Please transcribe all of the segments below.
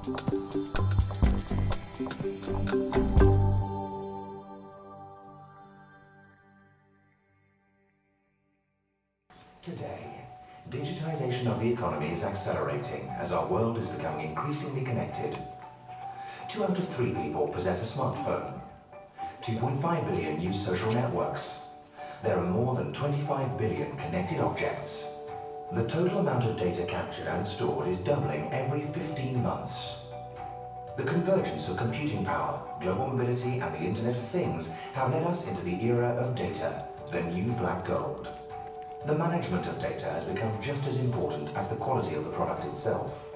Today, digitization of the economy is accelerating as our world is becoming increasingly connected. 2 out of 3 people possess a smartphone. 2.5 billion use social networks. There are more than 25 billion connected objects. The total amount of data captured and stored is doubling every 15 months. The convergence of computing power, global mobility and the Internet of Things have led us into the era of data, the new black gold. The management of data has become just as important as the quality of the product itself.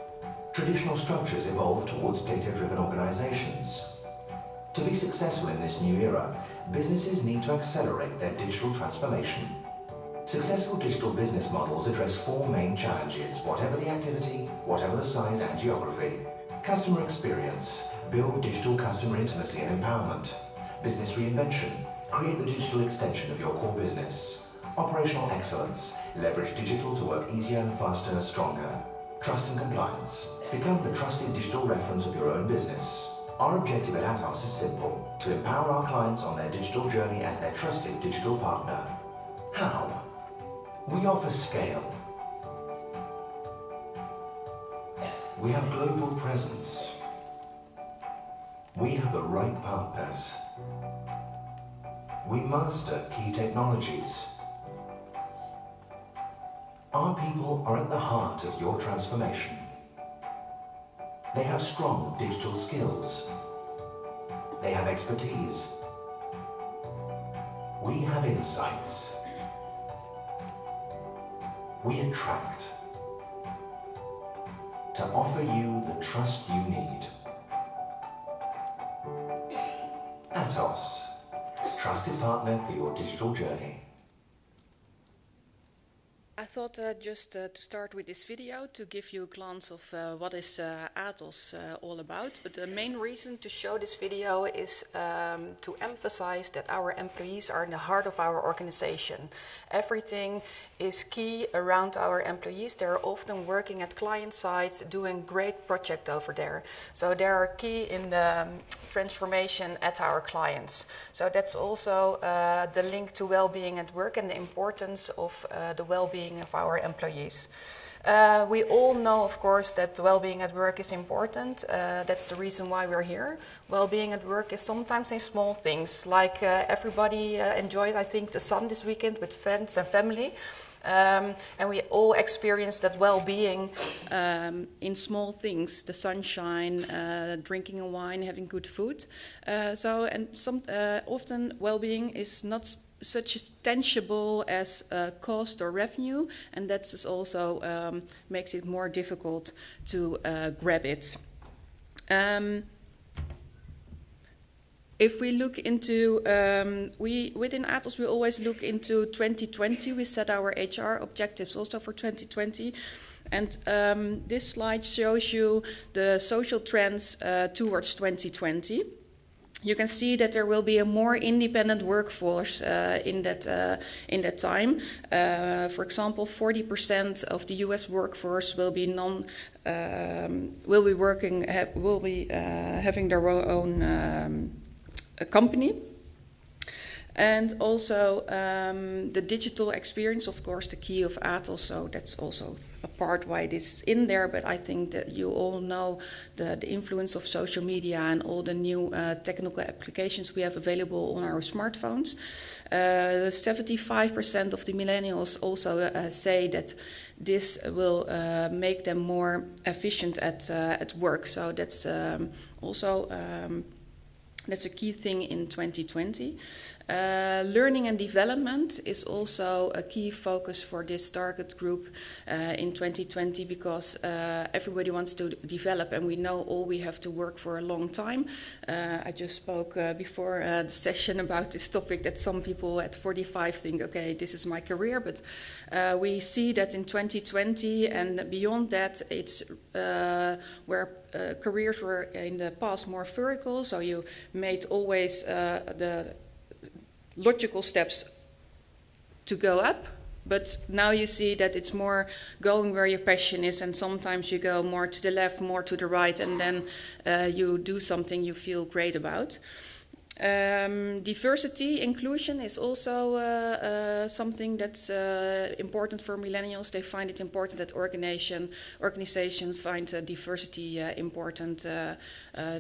Traditional structures evolved towards data-driven organizations. To be successful in this new era, businesses need to accelerate their digital transformation. Successful digital business models address 4 main challenges, whatever the activity, whatever the size and geography. Customer experience, build digital customer intimacy and empowerment. Business reinvention, create the digital extension of your core business. Operational excellence, leverage digital to work easier and faster, stronger. Trust and compliance, become the trusted digital reference of your own business. Our objective at Atos is simple, to empower our clients on their digital journey as their trusted digital partner. How? We offer scale. We have global presence. We have the right partners. We master key technologies. Our people are at the heart of your transformation. They have strong digital skills. They have expertise. We have insights. We attract to offer you the trust you need. Atos, trusted partner for your digital journey. I thought just to start with this video to give you a glance of what is Atos all about. But the main reason to show this video is to emphasize that our employees are in the heart of our organization. Everything is key around our employees. They're often working at client sites, doing great project over there. So they are key in the transformation at our clients. So that's also the link to well-being at work and the importance of the well-being of our employees. We all know, of course, that well-being at work is important. That's the reason why we're here. Well-being at work is sometimes in small things, like everybody enjoyed, I think, the sun this weekend with friends and family. And we all experience that well-being in small things, the sunshine, drinking a wine, having good food. Often well-being is not such tangible as cost or revenue, and that's also makes it more difficult to grab it. If we look into, within Atos, we always look into 2020. We set our HR objectives also for 2020. And this slide shows you the social trends towards 2020. You can see that there will be a more independent workforce in that time. For example, 40% of the U.S. workforce will be having their own company. And also the digital experience, of course, the key of Atos. So that's also a part why it is in there. But I think that you all know the influence of social media and all the new technical applications we have available on our smartphones. 75% of the millennials also say that this will make them more efficient at work. So that's also that's a key thing in 2020. Learning and development is also a key focus for this target group in 2020 because everybody wants to develop and we know all we have to work for a long time. I just spoke before the session about this topic that some people at 45 think, okay, this is my career, but we see that in 2020 and beyond that it's where careers were in the past more vertical, so you made always the logical steps to go up But now you see that it's more going where your passion is, and sometimes you go more to the left, more to the right, and then you do something you feel great about. Diversity, inclusion is also something that's important for millennials. They find it important that organizations find diversity important.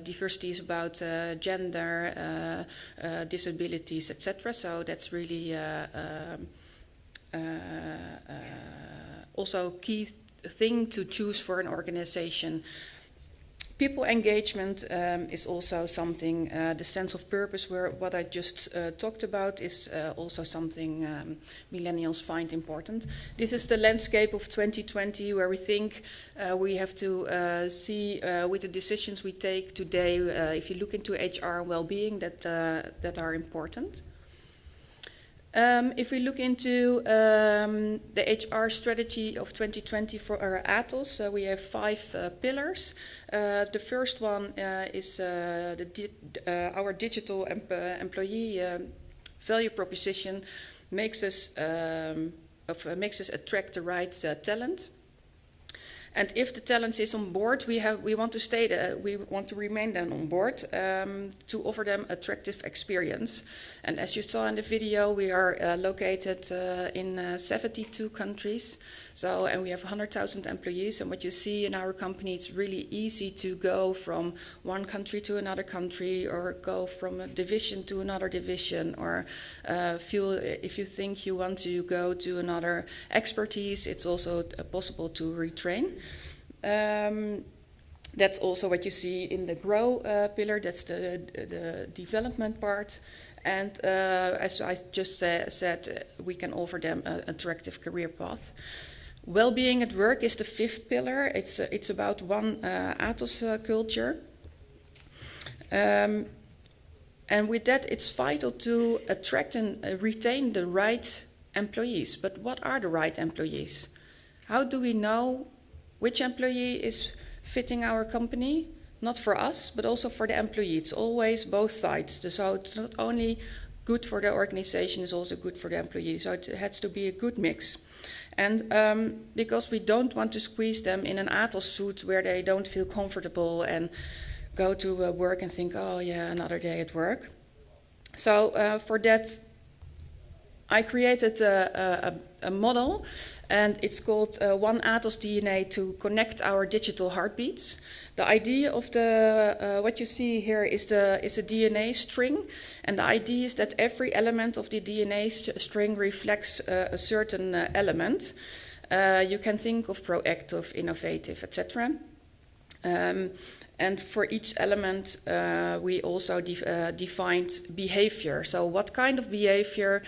Diversity is about gender, disabilities, etc. So that's really also key thing to choose for an organization. People engagement is also something, the sense of purpose, where what I just talked about is also something millennials find important. This is the landscape of 2020, where we think we have to see with the decisions we take today, if you look into HR and well-being, that are important. If we look into the HR strategy of 2020 for our Atos, we have 5 pillars. The first one is our digital employee value proposition makes us attract the right talent. And if the talent is on board, we want to stay there. We want to remain then on board to offer them attractive experience. And as you saw in the video, we are located in 72 countries. So, and we have 100,000 employees. And what you see in our company, it's really easy to go from one country to another country, or go from a division to another division, or if you think you want to go to another expertise, it's also possible to retrain. That's also what you see in the grow pillar. That's the development part. And as I just said, we can offer them an attractive career path. Well-being at work is the 5th pillar. It's about one Atos culture. And with that, it's vital to attract and retain the right employees. But what are the right employees? How do we know which employee is fitting our company? Not for us, but also for the employee. It's always both sides. So it's not only good for the organization, it's also good for the employee. So it has to be a good mix. And because we don't want to squeeze them in an Atos suit where they don't feel comfortable and go to work and think, oh yeah, another day at work. So for that, I created a model, and it's called One Atos DNA to connect our digital heartbeats. The idea of what you see here is a DNA string, and the idea is that every element of the DNA string reflects a certain element. You can think of proactive, innovative, etc. And for each element, we also defined behavior. So what kind of behavior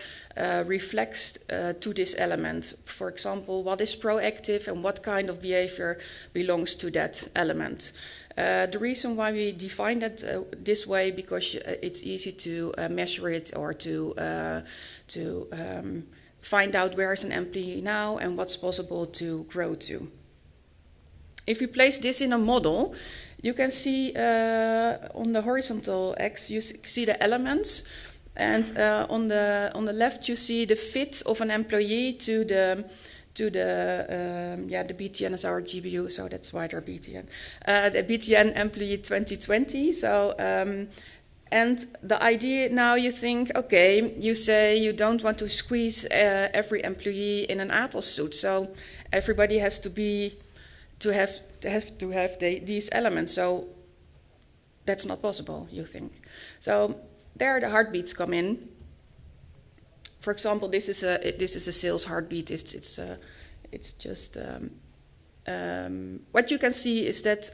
reflects to this element? For example, what is proactive and what kind of behavior belongs to that element? The reason why we define that this way, because it's easy to measure it, or to find out where is an employee now and what's possible to grow to. If we place this in a model, you can see on the horizontal x, you see the elements, and on the left you see the fit of an employee to the BTN is our GBU, so that's why they're BTN. The BTN employee 2020. So and the idea now, you think, okay, you say you don't want to squeeze every employee in an Atos suit, so everybody has to have these elements. So that's not possible, you think. So there the heartbeats come in. For example, this is a sales heartbeat. It's just what you can see is that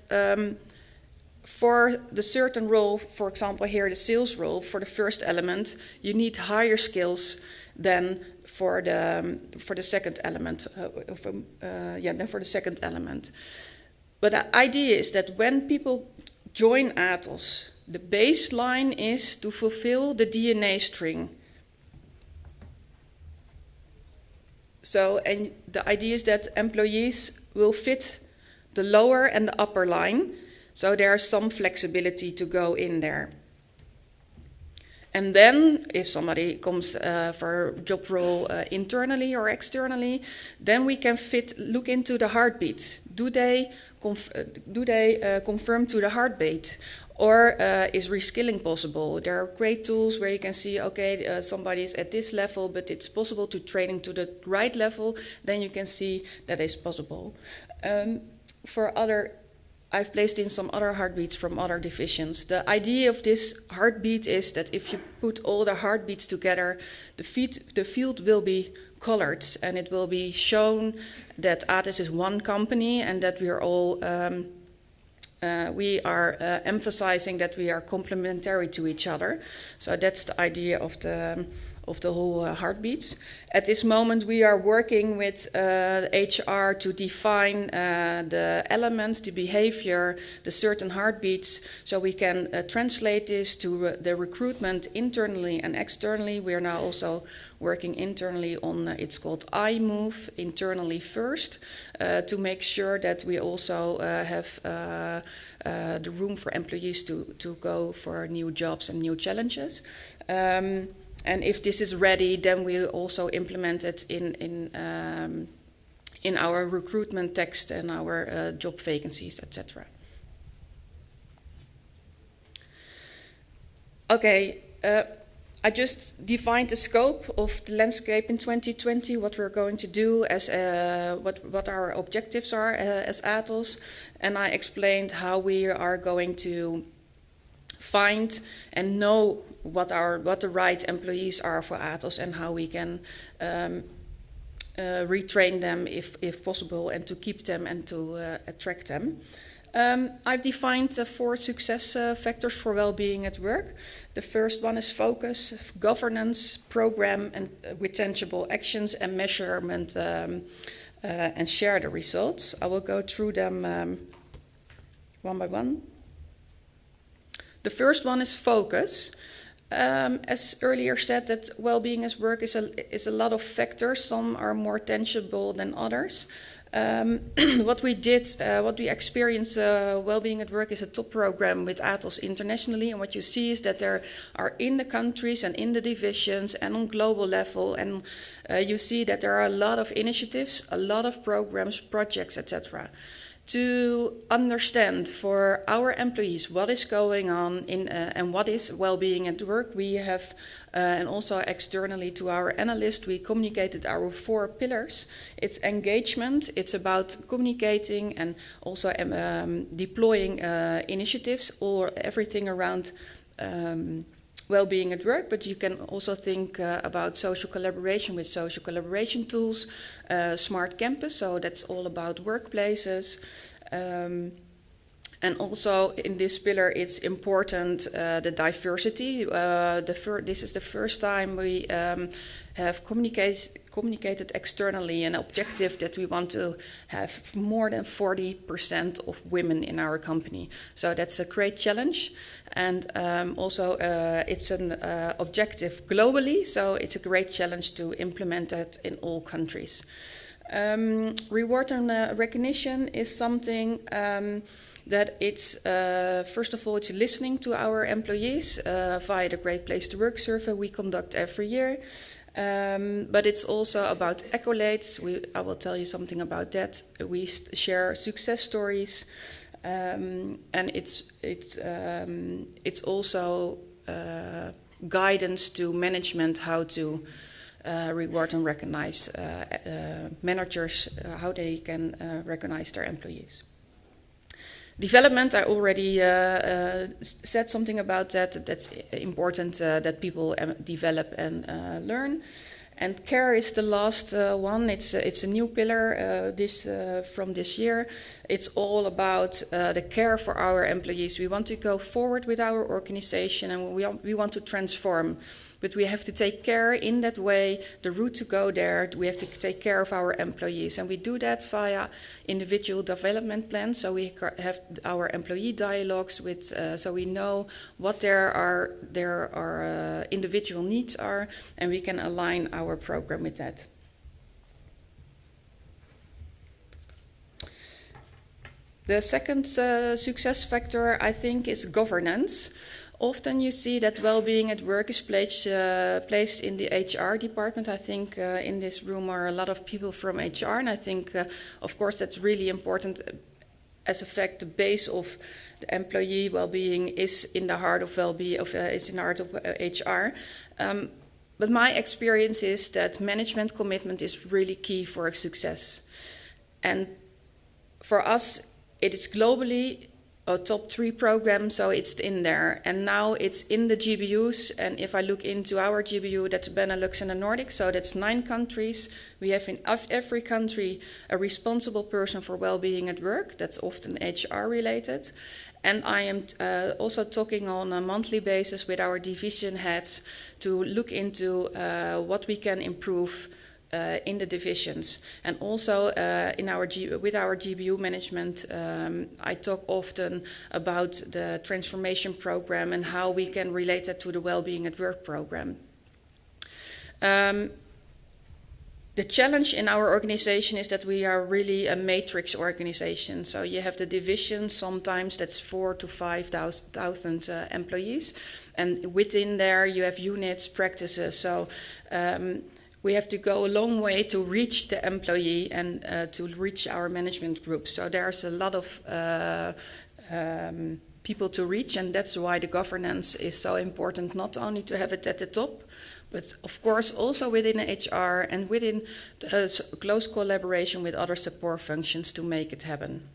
for the certain role, for example here the sales role, for the first element, you need higher skills than for the second element. Than for the second element. But the idea is that when people join Atos, the baseline is to fulfill the DNA string. So, and the idea is that employees will fit the lower and the upper line, so there's some flexibility to go in there. And then if somebody comes for a job role internally or externally, then we can look into the heartbeat. Do they confirm to the heartbeat? Or is reskilling possible? There are great tools where you can see, okay, somebody is at this level, but it's possible to training to the right level. Then you can see that is possible. I've placed in some other heartbeats from other divisions. The idea of this heartbeat is that if you put all the heartbeats together, the field will be colored, and it will be shown that ATIS is one company and that we are all emphasizing that we are complementary to each other. So that's the idea of the whole heartbeats. At this moment, we are working with HR to define the elements, the behavior, the certain heartbeats, so we can translate this to the recruitment internally and externally. We are now also working internally on, it's called I move, internally first, to make sure that we also have the room for employees to go for new jobs and new challenges. And if this is ready, then we'll also implement it in our recruitment text and our job vacancies, etc. Okay, I just defined the scope of the landscape in 2020, what we're going to do, as what our objectives are as ATOS, and I explained how we are going to find and know what the right employees are for ATOS and how we can retrain them if possible, and to keep them and to attract them. I've defined 4 success factors for well-being at work. The first one is focus, governance, program, and with tangible actions and measurement, and share the results. I will go through them one by one. The first one is focus. As earlier said, that well-being at work is a lot of factors. Some are more tangible than others. What we experience, Wellbeing at Work is a top program with ATOS internationally, and what you see is that there are in the countries and in the divisions and on global level, and you see that there are a lot of initiatives, a lot of programs, projects, etc. To understand for our employees what is going on and what is well-being at work, we have, and also externally to our analyst, we communicated our 4 pillars. It's engagement, it's about communicating and also deploying initiatives or everything around well-being at work, but you can also think about social collaboration with social collaboration tools, smart campus, so that's all about workplaces. And also in this pillar, it's important the diversity. This is the first time we have communicated externally an objective that we want to have more than 40% of women in our company. So that's a great challenge. And also it's an objective globally, so it's a great challenge to implement that in all countries. Reward and recognition is something that it's, first of all, it's listening to our employees via the Great Place to Work survey we conduct every year. But it's also about accolades. I will tell you something about that. We share success stories, and it's also guidance to management how to reward and recognize managers, how they can recognize their employees. Development, I already said something about that. That's important that people develop and learn. And care is the last one. It's a new pillar from this year. It's all about the care for our employees. We want to go forward with our organization, and we want to transform. But we have to take care in that way, the route to go there, we have to take care of our employees. And we do that via individual development plans. So we have our employee dialogues with, so we know what their individual needs are, and we can align our program with that. The second success factor, I think, is governance. often you see that well-being at work is placed in the HR department. I think in this room are a lot of people from HR, and I think, of course, that's really important. As a fact, the base of the employee well-being is in the heart of well-being, is in the heart of HR. But my experience is that management commitment is really key for success. And for us, it is globally a top 3 program, so it's in there. And now it's in the GBUs, and if I look into our GBU, that's Benelux and the Nordics, so that's 9 countries. We have in every country a responsible person for well-being at work. That's often HR related. And I am also talking on a monthly basis with our division heads to look into what we can improve in the divisions. And also with our GBU management, I talk often about the transformation program and how we can relate that to the Wellbeing at Work program. The challenge in our organization is that we are really a matrix organization. So you have the division, sometimes that's 4,000 to 5,000 employees. And within there you have units, practices. So we have to go a long way to reach the employee and to reach our management group. So there's a lot of people to reach, and that's why the governance is so important, not only to have it at the top, but of course also within HR and within close collaboration with other support functions to make it happen.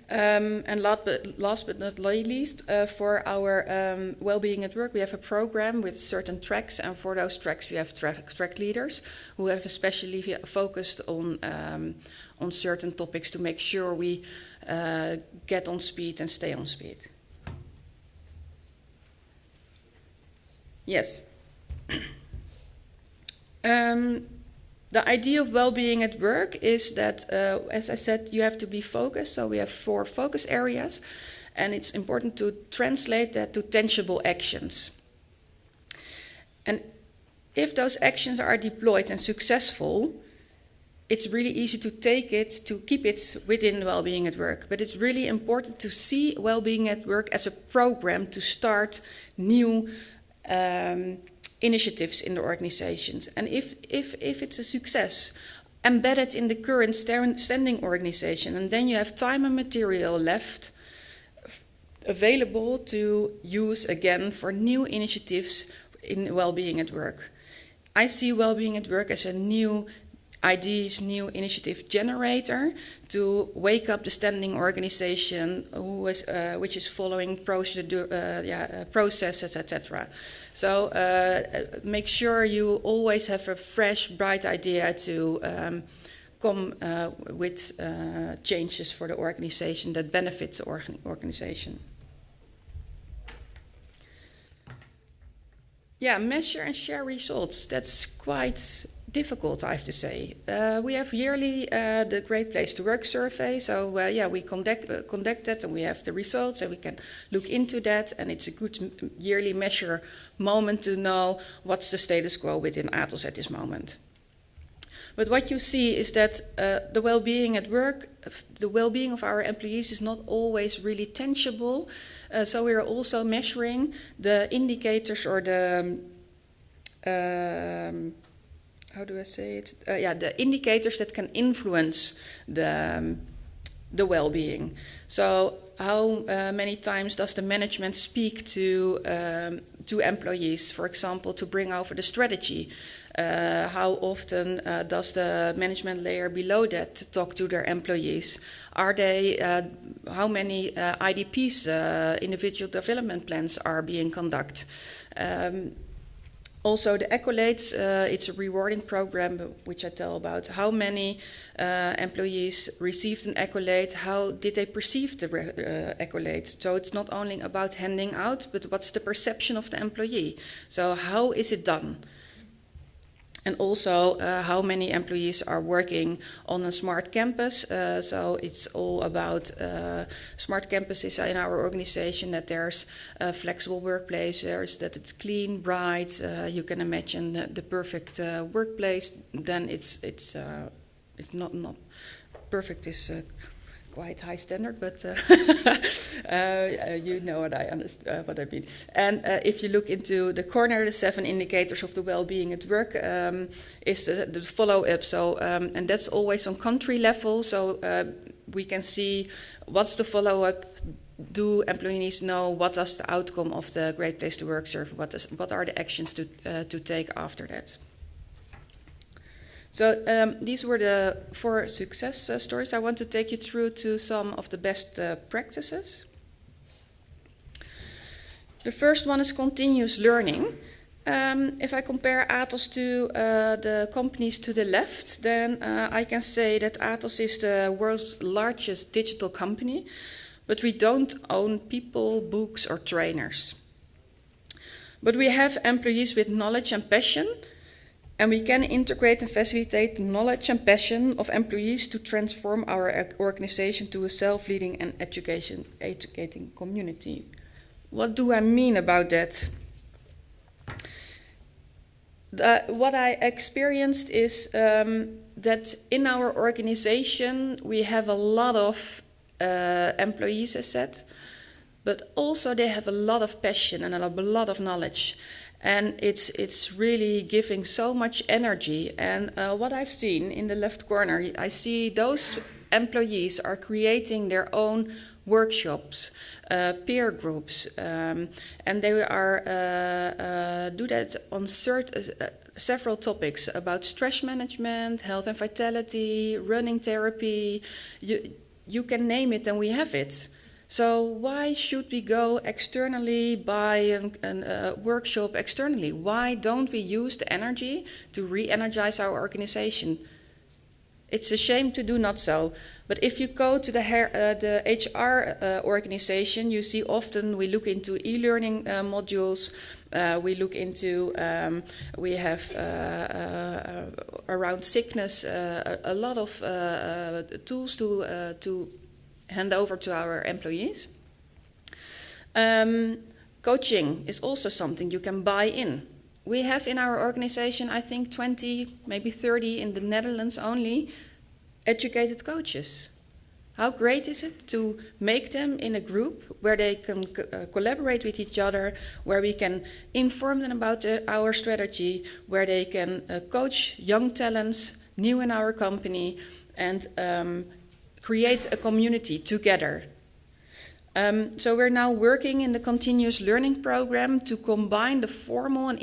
And last but not least, for our Wellbeing at Work, we have a program with certain tracks, and for those tracks we have track leaders who have especially focused on certain topics to make sure we get on speed and stay on speed. Yes. The idea of well-being at work is that, as I said, you have to be focused. So we have 4 focus areas, and it's important to translate that to tangible actions. And if those actions are deployed and successful, it's really easy to keep it within well-being at work. But it's really important to see well-being at work as a program to start new initiatives in the organizations. And if it's a success, embed it in the current standing organization, and then you have time and material left available to use again for new initiatives in well-being at work. I see well-being at work as a new ideas, new initiative generator to wake up the standing organization which is following processes, etc. So make sure you always have a fresh, bright idea to come with changes for the organization that benefits the organization. Yeah, measure and share results. That's quite difficult, I have to say. We have yearly the Great Place to Work survey. So we conduct that, and we have the results, and we can look into that. And it's a good yearly measure moment to know what's the status quo within Atos at this moment. But what you see is that the well-being at work, the well-being of our employees is not always really tangible. So we are also measuring the indicators or the how do I say it? The indicators that can influence the well-being. So how many times does the management speak to employees, for example, to bring over the strategy? How often does the management layer below that talk to their employees? Are they? How many IDPs, individual development plans, are being conducted? Also, the accolades, it's a rewarding program which I tell about. How many employees received an accolade? How did they perceive the accolade? So it's not only about handing out, but what's the perception of the employee? So how is it done? And also how many employees are working on a smart campus. So it's all about smart campuses in our organization, that there's a flexible workplaces, that it's clean, bright. You can imagine the perfect workplace. Then it's not perfect is quite high standard, but you know what what I mean. And if you look into the corner, the 7 indicators of the well-being at work is the follow-up. So and that's always on country level. So we can see what's the follow-up. Do employees know what is the outcome of the Great Place to Work survey? What are the actions to take after that? So these were the 4 success stories. I want to take you through to some of the best practices. The first one is continuous learning. If I compare Atos to the companies to the left, then I can say that Atos is the world's largest digital company. But we don't own people, books, or trainers. But we have employees with knowledge and passion, and we can integrate and facilitate the knowledge and passion of employees to transform our organization to a self-leading and educating community. What do I mean about that? What I experienced is that in our organization we have a lot of employees, as said, but also they have a lot of passion and a lot of knowledge, and it's really giving so much energy. And what I've seen in the left corner, I see those employees are creating their own workshops, peer groups, and they are do that on several topics about stress management, health and vitality, running therapy. You can name it and we have it. So why should we go externally, buy a workshop externally? Why don't we use the energy to re-energize our organization? It's a shame to do not so. But if you go to the HR organization, you see often we look into e-learning modules. We look into, we have around sickness a lot of tools to hand over to our employees. Coaching is also something you can buy in. We have in our organization, I think 20, maybe 30 in the Netherlands only, educated coaches. How great is it to make them in a group where they can collaborate with each other, where we can inform them about our strategy, where they can coach young talents, new in our company, and create a community together. So we're now working in the continuous learning program to combine the formal and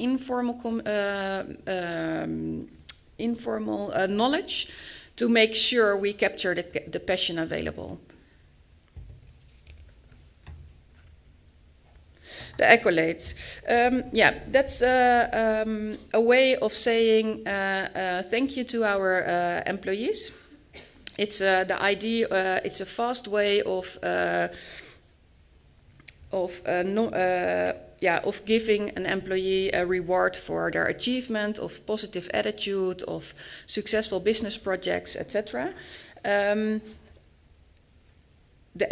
informal knowledge to make sure we capture the passion available. The accolades. That's a way of saying thank you to our employees. It's the idea. It's a fast way of giving an employee a reward for their achievement, of positive attitude, of successful business projects, etc. The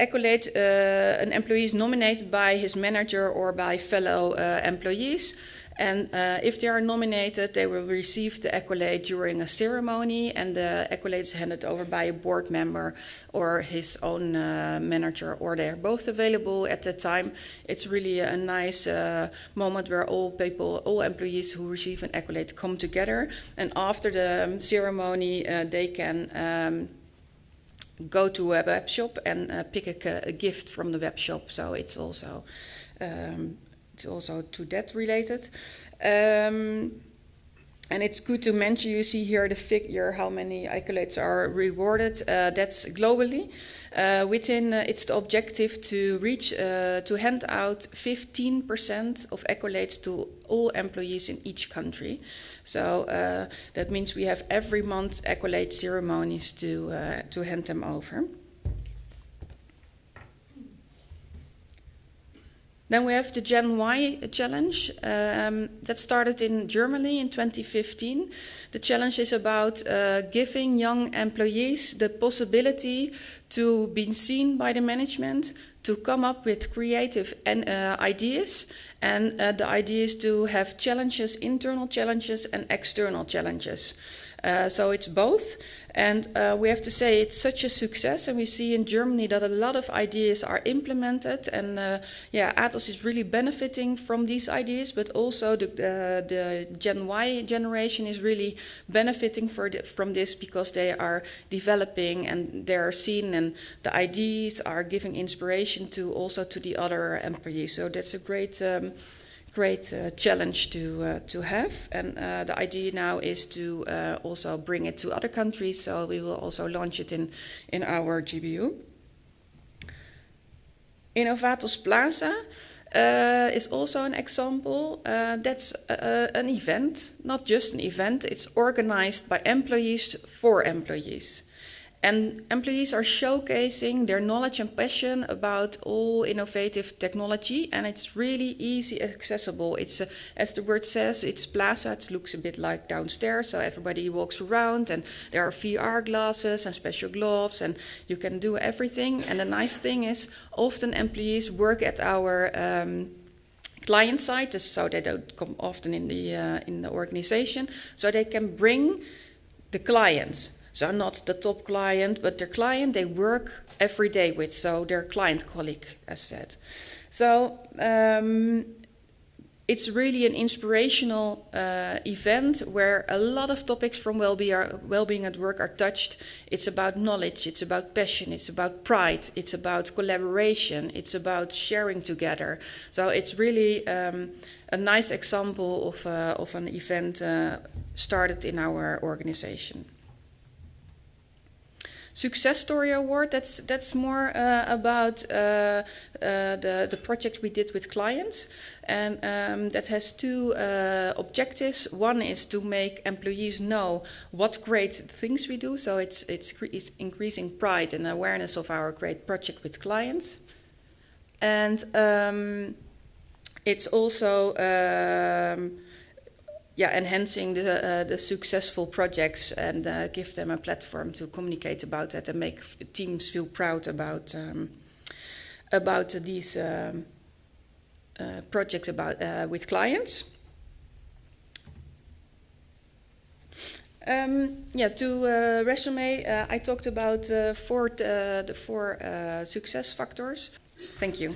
accolade, an employee is nominated by his manager or by fellow employees. And if they are nominated, they will receive the accolade during a ceremony, and the accolade is handed over by a board member or his own manager, or they are both available at the time. It's really a nice moment where all employees who receive an accolade come together, and after the ceremony, they can go to a web shop and pick a gift from the web shop. So it's also to that related. And it's good to mention, you see here the figure, how many accolades are rewarded. That's globally. It's the objective to reach, to hand out 15% of accolades to all employees in each country. So that means we have every month accolade ceremonies to hand them over. Then we have the Gen Y challenge that started in Germany in 2015. The challenge is about giving young employees the possibility to be seen by the management, to come up with creative ideas, and the idea is to have challenges, internal challenges and external challenges. So it's both. And we have to say it's such a success, and we see in Germany that a lot of ideas are implemented, and Atos is really benefiting from these ideas, but also the Gen Y generation is really benefiting from this, because they are developing and they are seen, and the ideas are giving inspiration to also to the other employees. So that's a great challenge to have, and the idea now is to also bring it to other countries. So we will also launch it in our GBU. Innovatos Plaza is also an example. That's an event, not just an event. It's organized by employees for employees. And employees are showcasing their knowledge and passion about all innovative technology, and it's really easy accessible. It's, as the word says, it's plaza. It looks a bit like downstairs, so everybody walks around, and there are VR glasses and special gloves, and you can do everything. And the nice thing is, often employees work at our client side, so they don't come often in the organization, so they can bring the clients. So not the top client, but their client they work every day with, so their client colleague, as said. So it's really an inspirational event where a lot of topics from well-being at work are touched. It's about knowledge, it's about passion, it's about pride, it's about collaboration, it's about sharing together. So it's really a nice example of an event started in our organization. Success Story Award, that's more about the project we did with clients, and that has two objectives. One is to make employees know what great things we do, so it's increasing pride and awareness of our great project with clients, and it's also enhancing the successful projects, and give them a platform to communicate about that and make teams feel proud about these projects with clients. To resume, I talked about the four success factors. Thank you.